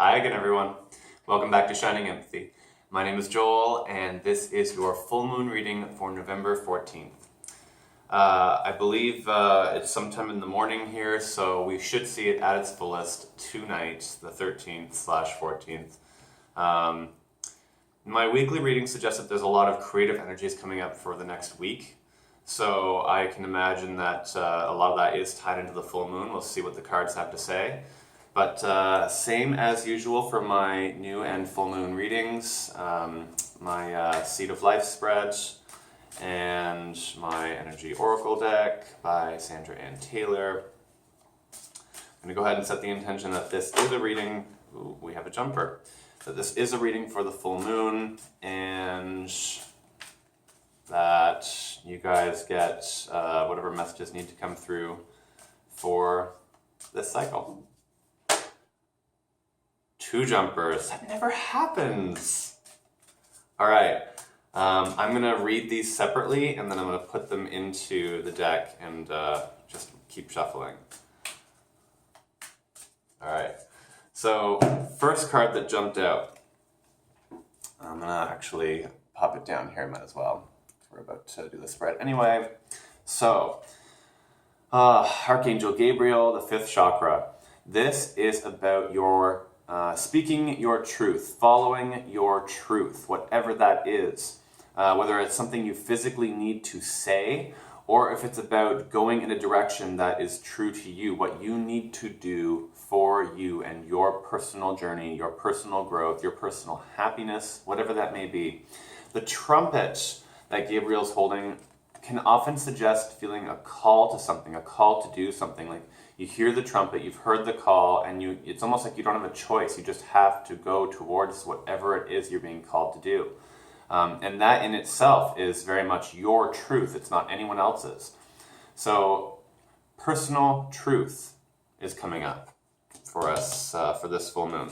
Hi again, everyone. Welcome back to Shining Empathy. My name is Joel, and this is your full moon reading for November 14th. I believe it's sometime in the morning here, so we should see it at its fullest tonight, the 13th/14th. My weekly reading suggests that there's a lot of creative energies coming up for the next week. So I can imagine that a lot of that is tied into the full moon. We'll see what the cards have to say. But same as usual for my new and full moon readings, my Seed of Life spread, and my Energy Oracle deck by Sandra Ann Taylor. I'm going to go ahead and set the intention that this is a reading, ooh, we have a jumper, that this is a reading for the full moon, and that you guys get whatever messages need to come through for this cycle. 2 jumpers. That never happens. All right. I'm going to read these separately, and then I'm going to put them into the deck and just keep shuffling. All right. So, first card that jumped out. I'm going to actually pop it down here, might as well. We're about to do the spread anyway. So, Archangel Gabriel, the 5th chakra. This is about your speaking your truth, following your truth, whatever that is. Whether it's something you physically need to say, or if it's about going in a direction that is true to you, what you need to do for you and your personal journey, your personal growth, your personal happiness, whatever that may be. The trumpet that Gabriel's holding can often suggest feeling a call to something, a call to do something. Like you hear the trumpet, you've heard the call, and it's almost like you don't have a choice. You just have to go towards whatever it is you're being called to do. And that in itself is very much your truth. It's not anyone else's. So personal truth is coming up for us for this full moon.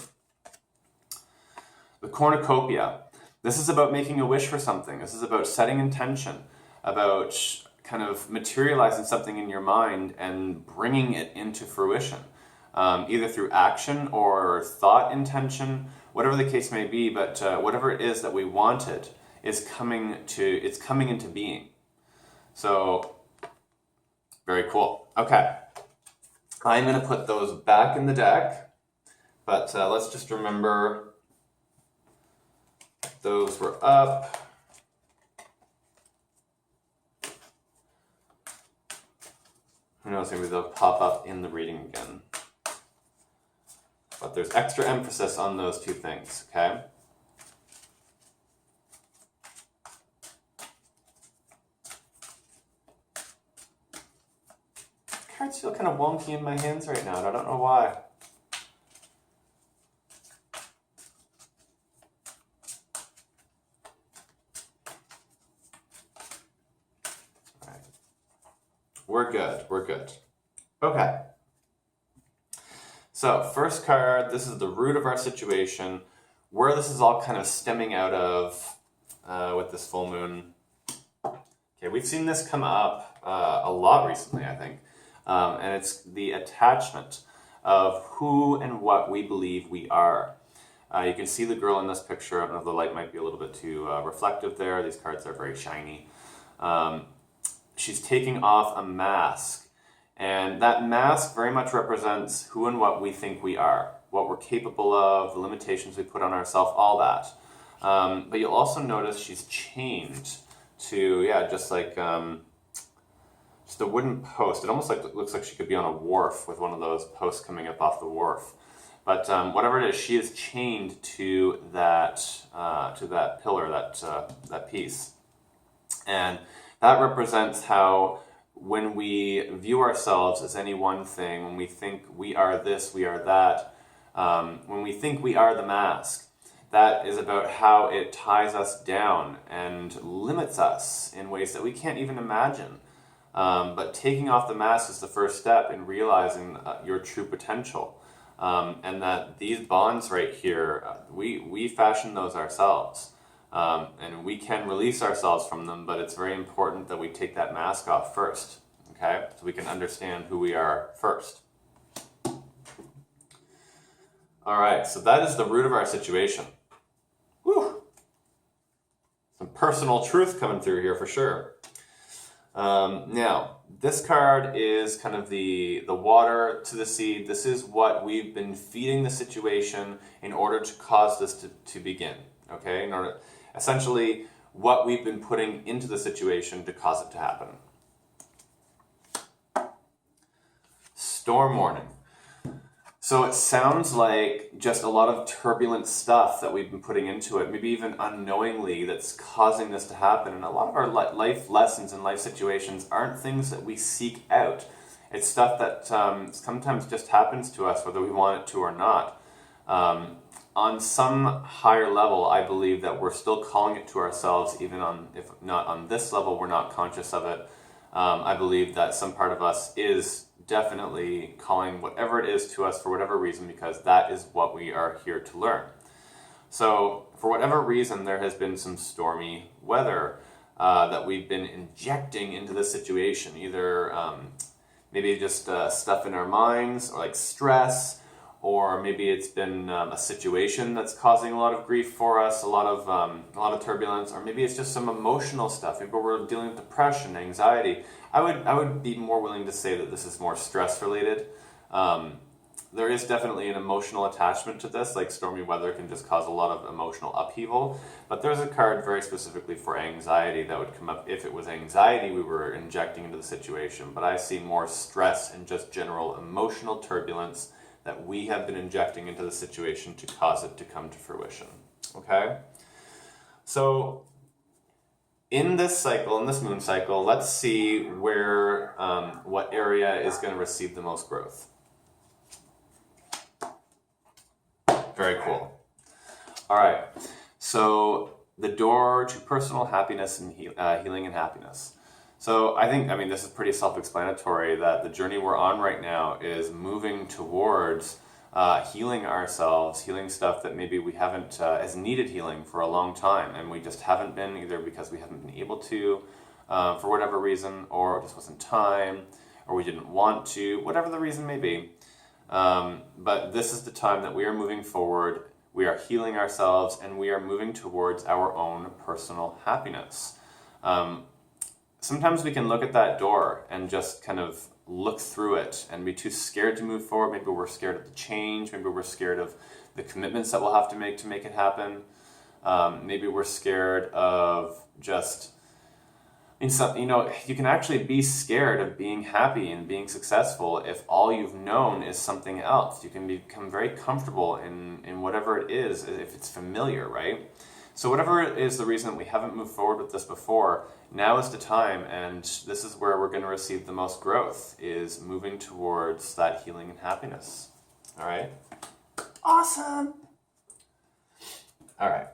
The cornucopia. This is about making a wish for something. This is about setting intention, about kind of materializing something in your mind and bringing it into fruition, either through action or thought intention, whatever the case may be. But whatever it is that we wanted is coming into being. So very cool. Okay, I'm going to put those back in the deck, but let's just remember those were up. Who knows, maybe they'll pop up in the reading again. But there's extra emphasis on those 2 things, okay? Cards feel kind of wonky in my hands right now, and I don't know why. We're good. Okay. So, first card, this is the root of our situation, where this is all kind of stemming out of with this full moon. Okay, we've seen this come up a lot recently, I think. And it's the attachment of who and what we believe we are. You can see the girl in this picture. I don't know if the light might be a little bit too reflective there. These cards are very shiny. She's taking off a mask, and that mask very much represents who and what we think we are, what we're capable of, the limitations we put on ourselves, all that. But you'll also notice she's chained to, just like just a wooden post. It almost looks like she could be on a wharf with one of those posts coming up off the wharf. But whatever it is, she is chained to that pillar, that piece, and that represents how when we view ourselves as any one thing, when we think we are this, we are that, when we think we are the mask, that is about how it ties us down and limits us in ways that we can't even imagine. But taking off the mask is the first step in realizing your true potential. And that these bonds right here, we fashion those ourselves. And we can release ourselves from them, but it's very important that we take that mask off first, okay? So we can understand who we are first. All right, so that is the root of our situation. Whew. Some personal truth coming through here for sure. Now, this card is kind of the water to the seed. This is what we've been feeding the situation in order to cause this to begin. Okay, in order, essentially, what we've been putting into the situation to cause it to happen. Storm warning. So it sounds like just a lot of turbulent stuff that we've been putting into it, maybe even unknowingly, that's causing this to happen. And a lot of our life lessons and life situations aren't things that we seek out. It's stuff that sometimes just happens to us, whether we want it to or not. On some higher level, I believe that we're still calling it to ourselves, even if not on this level, we're not conscious of it. I believe that some part of us is definitely calling whatever it is to us for whatever reason, because that is what we are here to learn. So for whatever reason, there has been some stormy weather that we've been injecting into the situation, either maybe just stuff in our minds, or like stress, or maybe it's been a situation that's causing a lot of grief for us, a lot of turbulence, or maybe it's just some emotional stuff. Maybe we're dealing with depression, anxiety. I would be more willing to say that this is more stress related. There is definitely an emotional attachment to this, like stormy weather can just cause a lot of emotional upheaval, but there's a card very specifically for anxiety that would come up if it was anxiety we were injecting into the situation, but I see more stress and just general emotional turbulence that we have been injecting into the situation to cause it to come to fruition. Okay? So in this cycle, in this moon cycle, let's see where, what area is going to receive the most growth. Very cool. All right. So the door to personal happiness and healing and happiness. So I mean, this is pretty self-explanatory that the journey we're on right now is moving towards healing ourselves, healing stuff that maybe we haven't has needed healing for a long time, and we just haven't been, either because we haven't been able to for whatever reason, or it just wasn't time, or we didn't want to, whatever the reason may be. But this is the time that we are moving forward, we are healing ourselves, and we are moving towards our own personal happiness. Sometimes we can look at that door and just kind of look through it and be too scared to move forward. Maybe we're scared of the change. Maybe we're scared of the commitments that we'll have to make it happen. Maybe we're scared of just, you can actually be scared of being happy and being successful if all you've known is something else. You can become very comfortable in whatever it is, if it's familiar, right? So whatever is the reason that we haven't moved forward with this before, now is the time, and this is where we're going to receive the most growth, is moving towards that healing and happiness. All right? Awesome! All right.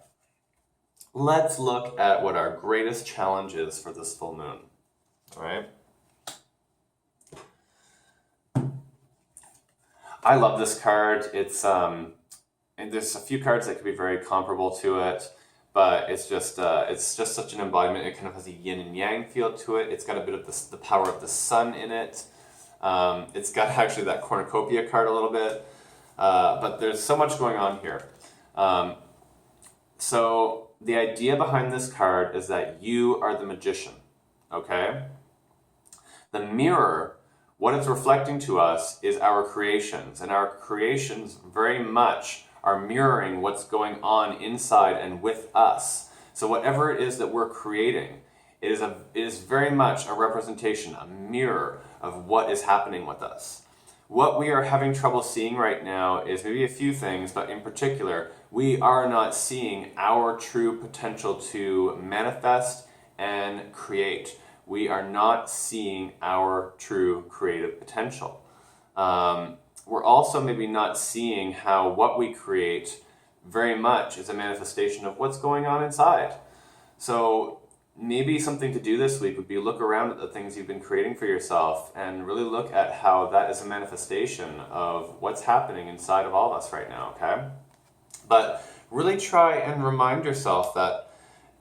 Let's look at what our greatest challenge is for this full moon. All right? I love this card. It's and there's a few cards that could be very comparable to it. But it's just such an embodiment. It kind of has a yin and yang feel to it. It's got a bit of the power of the sun in it. It's got actually that cornucopia card a little bit. But there's so much going on here. So the idea behind this card is that you are the magician. Okay? The mirror, what it's reflecting to us is our creations. And our creations very much are mirroring what's going on inside and with us. So whatever it is that we're creating, it is very much a representation, a mirror of what is happening with us. What we are having trouble seeing right now is maybe a few things, but in particular, we are not seeing our true potential to manifest and create. We are not seeing our true creative potential. We're also maybe not seeing how what we create very much is a manifestation of what's going on inside. So maybe something to do this week would be look around at the things you've been creating for yourself and really look at how that is a manifestation of what's happening inside of all of us right now, okay? But really try and remind yourself that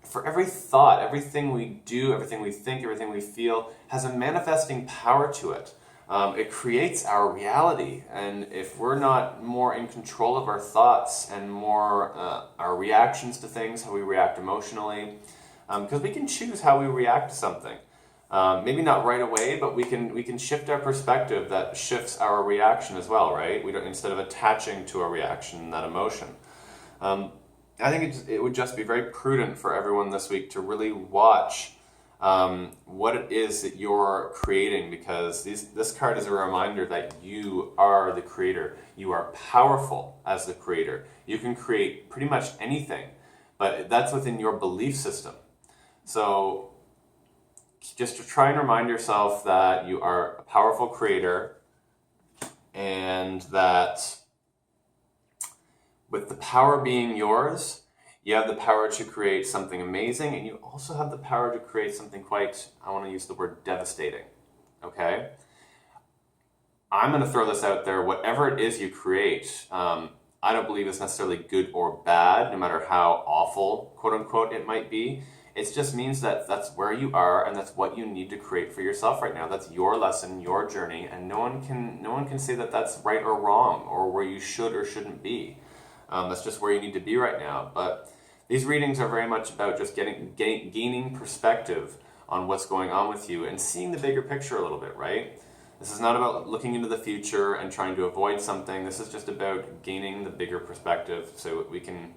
for every thought, everything we do, everything we think, everything we feel has a manifesting power to it. It creates our reality, and if we're not more in control of our thoughts and more our reactions to things, how we react emotionally, because we can choose how we react to something. Maybe not right away, but we can shift our perspective that shifts our reaction as well, right? We don't, instead of attaching to a reaction, that emotion. I think it would just be very prudent for everyone this week to really watch what it is that you're creating, because this card is a reminder that you are the creator. You are powerful as the creator. You can create pretty much anything, but that's within your belief system. So just to try and remind yourself that you are a powerful creator, and that with the power being yours, you have the power to create something amazing, and you also have the power to create something quite, I want to use the word devastating, okay? I'm going to throw this out there. Whatever it is you create, I don't believe it's necessarily good or bad, no matter how awful, quote unquote, it might be. It just means that that's where you are, and that's what you need to create for yourself right now. That's your lesson, your journey, and no one can say that that's right or wrong, or where you should or shouldn't be. That's just where you need to be right now. But these readings are very much about just gaining perspective on what's going on with you and seeing the bigger picture a little bit, right? This is not about looking into the future and trying to avoid something. This is just about gaining the bigger perspective so we can,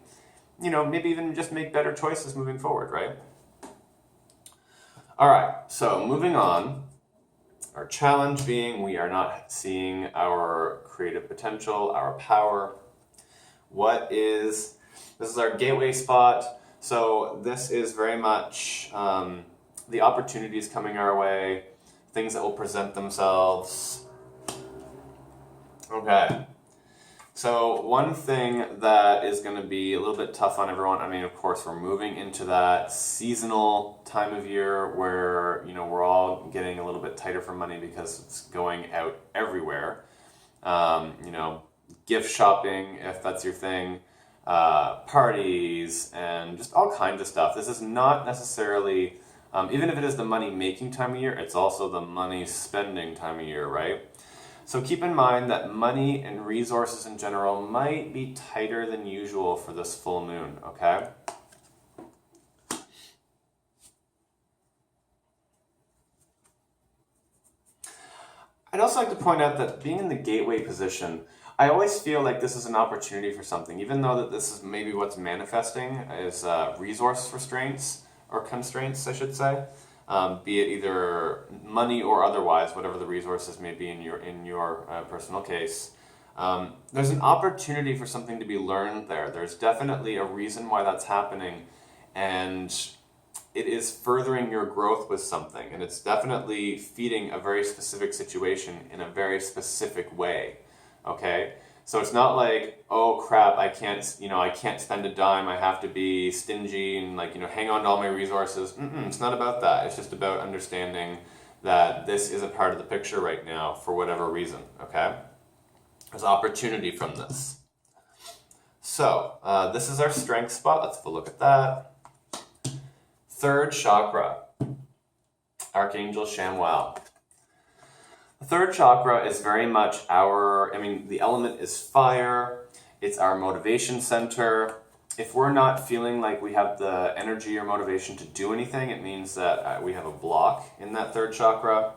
maybe even just make better choices moving forward, right? All right, so moving on. Our challenge being we are not seeing our creative potential, our power. This is our gateway spot. So this is very much the opportunities coming our way, things that will present themselves. Okay. So one thing that is going to be a little bit tough on everyone, of course, we're moving into that seasonal time of year where, we're all getting a little bit tighter for money because it's going out everywhere. Gift shopping, if that's your thing, parties, and just all kinds of stuff. This is not necessarily, even if it is the money-making time of year, it's also the money-spending time of year, right? So keep in mind that money and resources in general might be tighter than usual for this full moon, okay? I'd also like to point out that being in the gateway position, I always feel like this is an opportunity for something, even though that this is maybe what's manifesting is resource restraints, or constraints, I should say. Be it either money or otherwise, whatever the resources may be in your personal case. There's an opportunity for something to be learned there. There's definitely a reason why that's happening, and it is furthering your growth with something, and it's definitely feeding a very specific situation in a very specific way. Okay? So it's not like, oh crap, I can't spend a dime, I have to be stingy and hang on to all my resources. It's not about that. It's just about understanding that this is a part of the picture right now for whatever reason, okay? There's opportunity from this. So, this is our strength spot. Let's have a look at that. Third chakra, Archangel Shamwal. The third chakra is very much the element is fire. It's our motivation center. If we're not feeling like we have the energy or motivation to do anything, it means that we have a block in that third chakra.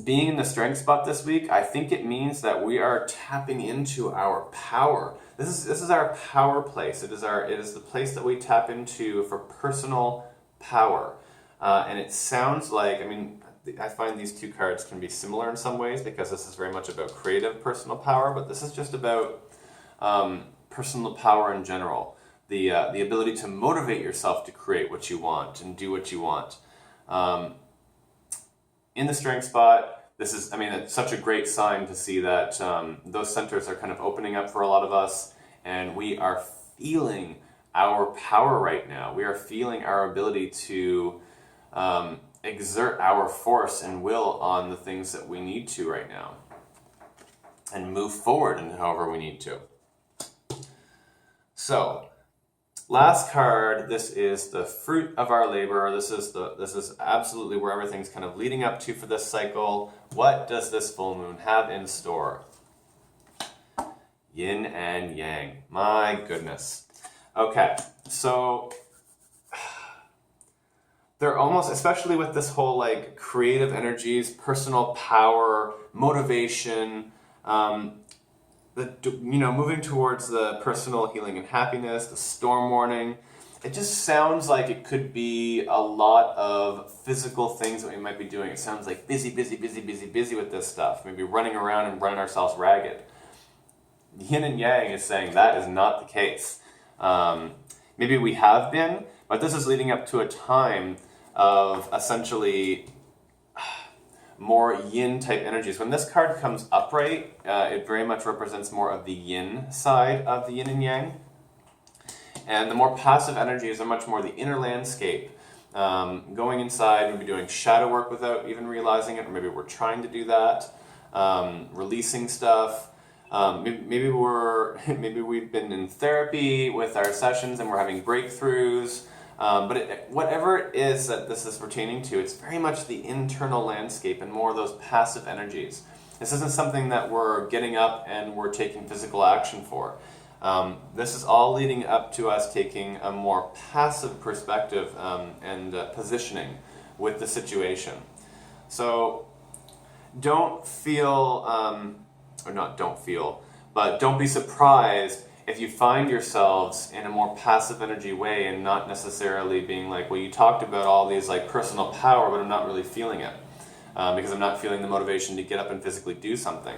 Being in the strength spot this week, I think it means that we are tapping into our power. This is our power place. It is the place that we tap into for personal power. And it sounds like, I find these two cards can be similar in some ways because this is very much about creative personal power, but this is just about personal power in general. The ability to motivate yourself to create what you want and do what you want. In the strength spot, it's such a great sign to see that those centers are kind of opening up for a lot of us, and we are feeling our power right now. We are feeling our ability to exert our force and will on the things that we need to right now and move forward in however we need to. So Last card, this is the fruit of our labor. This is absolutely where everything's kind of leading up to for this cycle. What does this full moon have in store? Yin and yang. My goodness. Okay, so they're almost, especially with this whole like creative energies, personal power, motivation, moving towards the personal healing and happiness, the storm warning. It just sounds like it could be a lot of physical things that we might be doing. It sounds like busy with this stuff. Maybe running around and running ourselves ragged. Yin and yang is saying that is not the case. Maybe we have been, but this is leading up to a time of essentially more yin type energies. When this card comes upright, it very much represents more of the yin side of the yin and yang. And the more passive energies are much more the inner landscape. Going inside, maybe doing shadow work without even realizing it, or maybe we're trying to do that. Releasing stuff. Maybe we've been in therapy with our sessions and we're having breakthroughs. But whatever it is that this is pertaining to, it's very much the internal landscape and more of those passive energies. This isn't something that we're getting up and we're taking physical action for. This is all leading up to us taking a more passive perspective and positioning with the situation. So don't be surprised if you find yourselves in a more passive energy way and not necessarily being like, well, you talked about all these like personal power, but I'm not really feeling it because I'm not feeling the motivation to get up and physically do something.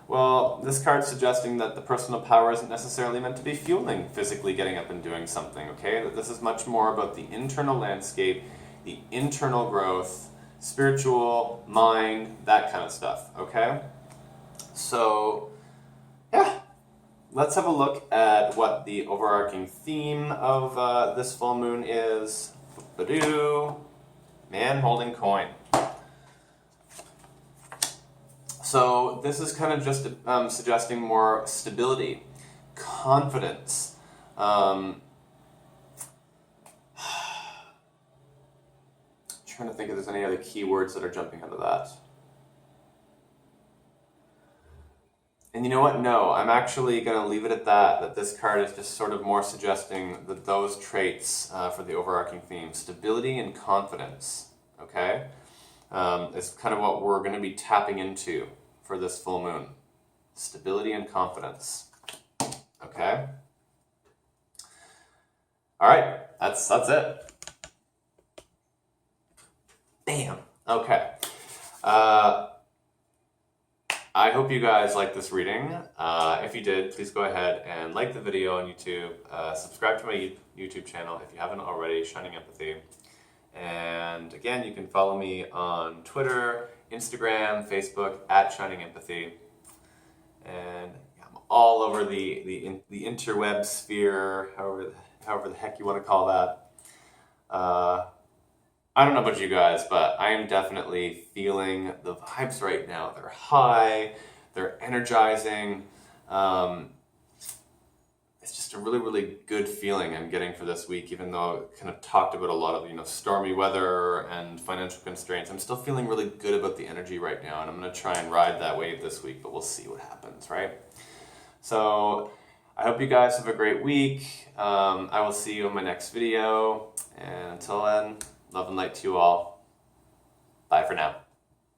Well, this card's suggesting that the personal power isn't necessarily meant to be fueling physically getting up and doing something, okay? That this is much more about the internal landscape, the internal growth, spiritual, mind, that kind of stuff, okay? So, yeah. Let's have a look at what the overarching theme of this full moon is. Ba-doo. Man holding coin. So this is kind of just suggesting more stability, confidence. Trying to think if there's any other keywords that are jumping out of that. And you know what? No, I'm actually going to leave it at that this card is just sort of more suggesting that those traits for the overarching theme, stability and confidence, okay, is kind of what we're going to be tapping into for this full moon. Stability and confidence, okay? All right, that's it. Bam, okay. I hope you guys liked this reading. If you did, please go ahead and like the video on YouTube. Subscribe to my YouTube channel if you haven't already, Shining Empathy. And again, you can follow me on Twitter, Instagram, Facebook, @Shining Empathy. And I'm all over the interweb sphere, however the heck you want to call that. I don't know about you guys, but I am definitely feeling the vibes right now. They're high, they're energizing. It's just a really, really good feeling I'm getting for this week, even though I kind of talked about a lot of, stormy weather and financial constraints. I'm still feeling really good about the energy right now, and I'm going to try and ride that wave this week, but we'll see what happens, right? So I hope you guys have a great week. I will see you in my next video, and until then, love and light to you all. Bye for now.